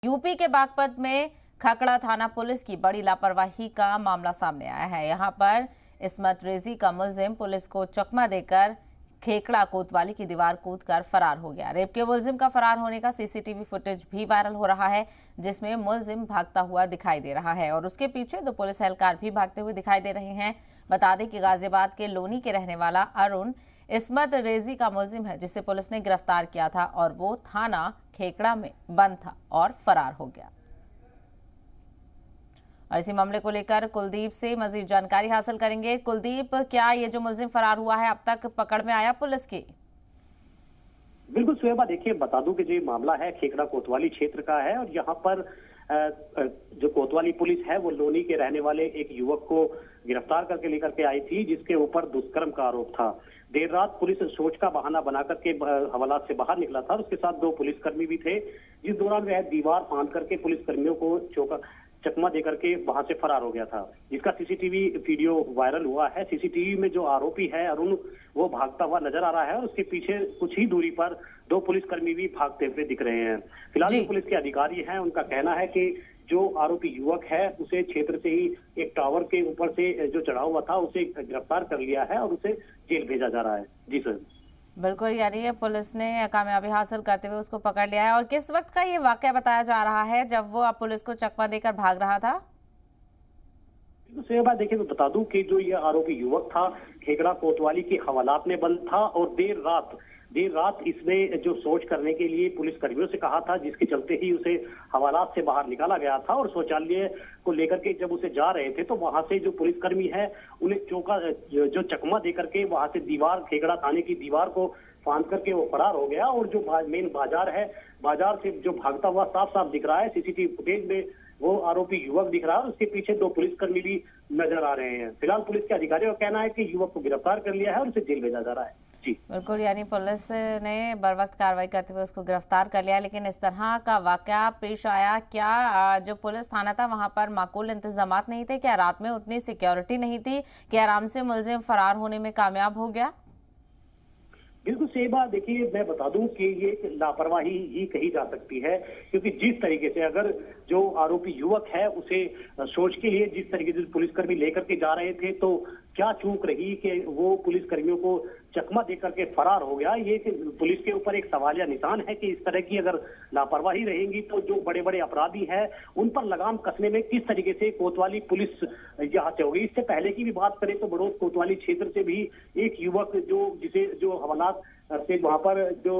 UP के बागपत में खकड़ा थाना पुलिस की बड़ी लापरवाही का मामला सामने आया है। यहां पर इस्मत रेजी का मुलजिम पुलिस को चकमा देकर खेकड़ा कोतवाली की दीवार कूदकर फरार हो गया। रेप के मुलजिम का फरार होने का सीसीटीवी फुटेज भी वायरल हो रहा है, जिसमें मुलजिम भागता हुआ दिखाई दे रहा है और उसके पीछे दो पुलिस एहलकार भी भागते हुए दिखाई दे रहे हैं। बता दें कि गाजियाबाद के लोनी के रहने वाला अरुण इस्मत रेजी का मुलजिम है, जिसे पुलिस ने गिरफ्तार किया था और वो थाना खेकड़ा में बंद था और फरार हो गया। और इसी मामले को लेकर कुलदीप से मजीद जानकारी हासिल करेंगे। कुलदीप, क्या ये जो मुलजिम फरार हुआ है अब तक पकड़ में आया पुलिस की? बिल्कुल सुहेबा, देखिए बता दूं कि जो मामला है खेकड़ा कोतवाली क्षेत्र का है और यहाँ पर जो कोतवाली पुलिस है वो लोनी के रहने वाले एक युवक को गिरफ्तार करके लेकर के आई थी, जिसके ऊपर दुष्कर्म का आरोप था। देर रात पुलिस सोच का बहाना बना करके हवालात से बाहर निकला था। उसके साथ दो पुलिसकर्मी भी थे, जिस दौरान वह दीवार फांद करके पुलिसकर्मियों को चकमा देकर के वहां से फरार हो गया था, जिसका सीसीटीवी वीडियो वायरल हुआ है। सीसीटीवी में जो आरोपी है अरुण, वो भागता हुआ नजर आ रहा है और उसके पीछे कुछ ही दूरी पर दो पुलिसकर्मी भी भागते हुए दिख रहे हैं। फिलहाल जो पुलिस के अधिकारी हैं उनका कहना है कि जो आरोपी युवक है उसे क्षेत्र से ही एक टावर के ऊपर से जो चढ़ा हुआ था उसे गिरफ्तार कर लिया है और उसे जेल भेजा जा रहा है। जी सर, बिल्कुल, यानी पुलिस ने कामयाबी हासिल करते हुए उसको पकड़ लिया है। और किस वक्त का ये वाकया बताया जा रहा है जब वो पुलिस को चकमा देकर भाग रहा था? तो देखिए मैं बता दूं कि जो ये आरोपी युवक था खेकड़ा कोतवाली की हवालात में बंद था और देर रात इसने जो सोच करने के लिए पुलिस कर्मियों से कहा था, जिसके चलते ही उसे हवालात से बाहर निकाला गया था। और शौचालय को लेकर के जब उसे जा रहे थे तो वहां से जो पुलिसकर्मी है उन्हें जो चकमा देकर के वहां से दीवार, खेकड़ा थाने की दीवार को फांद करके वो फरार हो गया। और जो मेन बाजार है, बाजार से जो भागता हुआ साफ साफ दिख रहा है सीसीटीवी फुटेज में, वो आरोपी युवक दिख रहा है और उसके पीछे दो पुलिसकर्मी भी नजर आ रहे हैं। फिलहाल पुलिस के अधिकारियों का कहना है कि युवक को गिरफ्तार कर लिया है और उसे जेल भेजा जा रहा है। जी बिल्कुल, यानी पुलिस ने बर वक्त कार्रवाई करते हुए उसको गिरफ्तार कर लिया। लेकिन इस तरह का वाकया पेश आया, क्या जो पुलिस थाना था वहां पर माकूल इंतजामात नहीं थे? क्या रात में उतनी सिक्योरिटी नहीं थी कि आराम से मुलजिम फरार होने में कामयाब हो गया? बिल्कुल सही बात। देखिए मैं बता दूं कि ये लापरवाही ही कही जा सकती है, क्योंकि जिस तरीके से अगर जो आरोपी युवक है उसे सोच के लिए जिस तरीके से पुलिसकर्मी लेकर के जा रहे थे, तो क्या चूक रही कि वो पुलिसकर्मियों को चकमा देकर के फरार हो गया। ये पुलिस के ऊपर एक सवालिया निशान है कि इस तरह की अगर लापरवाही रहेगी तो जो बड़े बड़े अपराधी हैं उन पर लगाम कसने में किस तरीके से कोतवाली पुलिस यहाँ से होगी। इससे पहले की भी बात करें तो बड़ौद कोतवाली क्षेत्र से भी एक युवक जो हवालात से वहां पर जो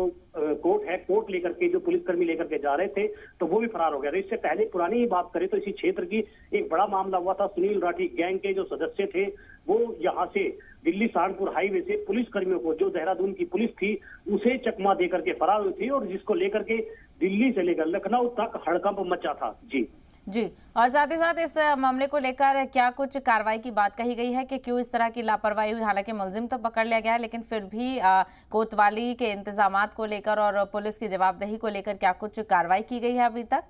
कोर्ट लेकर के जो पुलिसकर्मी लेकर के जा रहे थे तो वो भी फरार हो गया। इससे पहले पुरानी ही बात करें तो इसी क्षेत्र की एक बड़ा मामला हुआ था। सुनील राठी गैंग के जो सदस्य थे वो यहाँ से दिल्ली सहारनपुर हाईवे से पुलिसकर्मियों को, जो देहरादून की पुलिस थी, उसे चकमा देकर के फरार हुई थी और जिसको लेकर के दिल्ली से लेकर लखनऊ तक हड़कंप मचा था। जी, और साथ ही साथ इस मामले को लेकर क्या कुछ कार्रवाई की बात कही गई है कि क्यों इस तरह की लापरवाही हुई? हालांकि मुलजिम तो पकड़ लिया गया है, लेकिन फिर भी कोतवाली के इंतजामात को लेकर और पुलिस की जवाबदेही को लेकर क्या कुछ कार्रवाई की गई है अभी तक?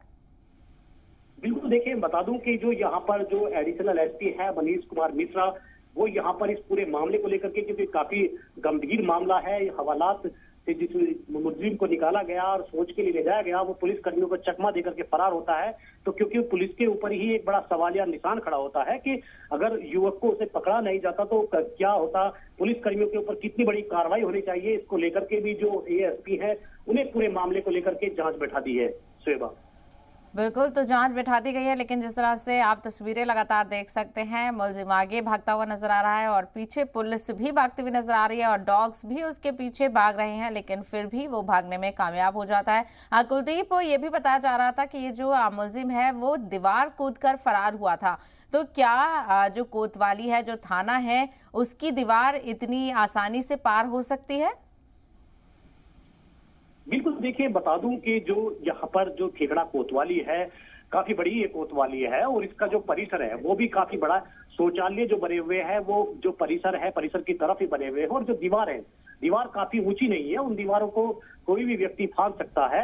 बिल्कुल, देखिए बता दूं कि जो यहाँ पर जो एडिशनल एसपी है मनीष कुमार मिश्रा, वो यहाँ पर इस पूरे मामले को लेकर के, क्योंकि काफी गंभीर मामला है, हवालात से जिस मुलजिम को निकाला गया और सोच के लिए ले जाया गया वो पुलिस कर्मियों को चकमा देकर के फरार होता है, तो क्योंकि पुलिस के ऊपर ही एक बड़ा सवालिया निशान खड़ा होता है कि अगर युवक को उसे पकड़ा नहीं जाता तो क्या होता, पुलिस कर्मियों के ऊपर कितनी बड़ी कार्रवाई होनी चाहिए। इसको लेकर के भी जो एएसपी है उन्हें पूरे मामले को लेकर के जांच बैठा दी है। सुहेबा, बिल्कुल, तो जांच बैठा दी गई है, लेकिन जिस तरह से आप तस्वीरें लगातार देख सकते हैं, मुलजिम आगे भागता हुआ नजर आ रहा है और पीछे पुलिस भी भागती हुई नजर आ रही है और डॉग्स भी उसके पीछे भाग रहे हैं, लेकिन फिर भी वो भागने में कामयाब हो जाता है। कुलदीप, ये भी बताया जा रहा था कि ये जो मुलजिम है वो दीवार कूदकर फरार हुआ था, तो क्या जो कोतवाली है, जो थाना है, उसकी दीवार इतनी आसानी से पार हो सकती है? बिल्कुल, देखिए बता दूं कि जो यहाँ पर जो खेकड़ा कोतवाली है काफी बड़ी ये कोतवाली है और इसका जो परिसर है वो भी काफी बड़ा। शौचालय जो बने हुए हैं वो जो परिसर है, परिसर की तरफ ही बने हुए हैं और जो दीवार काफी ऊंची नहीं है, उन दीवारों को कोई भी व्यक्ति फांद सकता है।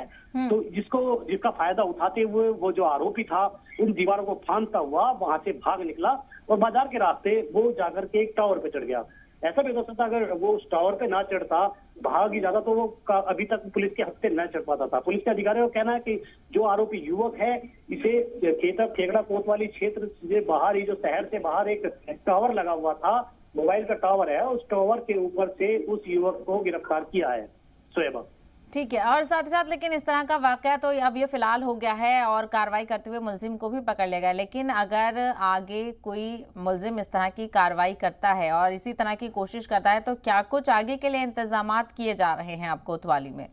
तो जिसका फायदा उठाते हुए वो जो आरोपी था उन दीवारों को फांदता हुआ वहां से भाग निकला और बाजार के रास्ते वो जाकर के एक टावर पे चढ़ गया। ऐसा भी हो सकता अगर वो उस टावर पे ना चढ़ता, भाग ही जाता, तो वो अभी तक पुलिस के हत्थे न चढ़ पाता था। पुलिस के अधिकारियों का कहना है कि जो आरोपी युवक है, इसे खेकड़ा कोतवाली क्षेत्र से बाहर ही, जो शहर से बाहर एक टावर लगा हुआ था, मोबाइल का टावर है, उस टावर के ऊपर से उस युवक को गिरफ्तार किया है। सोएबा। ठीक है, और साथ ही साथ लेकिन इस तरह का वाकया तो अब ये फिलहाल हो गया है और कार्रवाई करते हुए मुलजिम को भी पकड़ लिया गया, लेकिन अगर आगे कोई मुलजिम इस तरह की कार्रवाई करता है और इसी तरह की कोशिश करता है, तो क्या कुछ आगे के लिए इंतजामात किए जा रहे हैं आप कोतवाली में?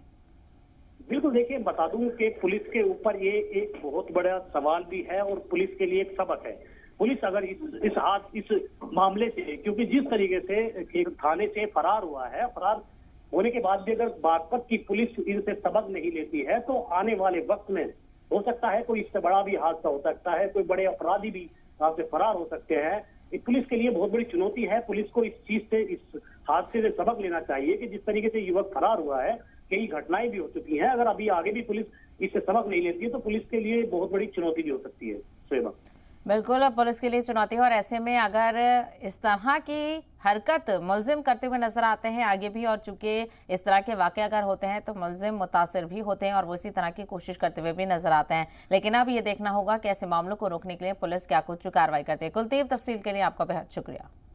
बिल्कुल, देखिए बता दूं कि पुलिस के ऊपर ये एक बहुत बड़ा सवाल भी है और पुलिस के लिए एक सबक है। पुलिस अगर इस मामले से, क्योंकि जिस तरीके से थाने से फरार हुआ है, फरार होने के बाद भी अगर बागपत की पुलिस इनसे सबक नहीं लेती है, तो आने वाले वक्त में हो सकता है कोई इससे बड़ा भी हादसा हो सकता है, कोई बड़े अपराधी भी यहाँ से फरार हो सकते हैं। ये पुलिस के लिए बहुत बड़ी चुनौती है। पुलिस को इस चीज से, इस हादसे से सबक लेना चाहिए कि जिस तरीके से युवक फरार हुआ है, कई घटनाएं भी हो चुकी हैं। अगर अभी आगे भी पुलिस इससे सबक नहीं लेती है, तो पुलिस के लिए बहुत बड़ी चुनौती भी हो सकती है। सोएबा। बिल्कुल, पुलिस के लिए चुनौती है और ऐसे में अगर इस तरह की हरकत मुलजिम करते हुए नजर आते हैं आगे भी, और चूंकि इस तरह के वाकये अगर होते हैं तो मुलजिम मुतासिर भी होते हैं और वो इसी तरह की कोशिश करते हुए भी नजर आते हैं। लेकिन अब ये देखना होगा कि ऐसे मामलों को रोकने के लिए पुलिस क्या कुछ कार्रवाई करती है। कुलदीप, तफसील के लिए आपका बेहद शुक्रिया।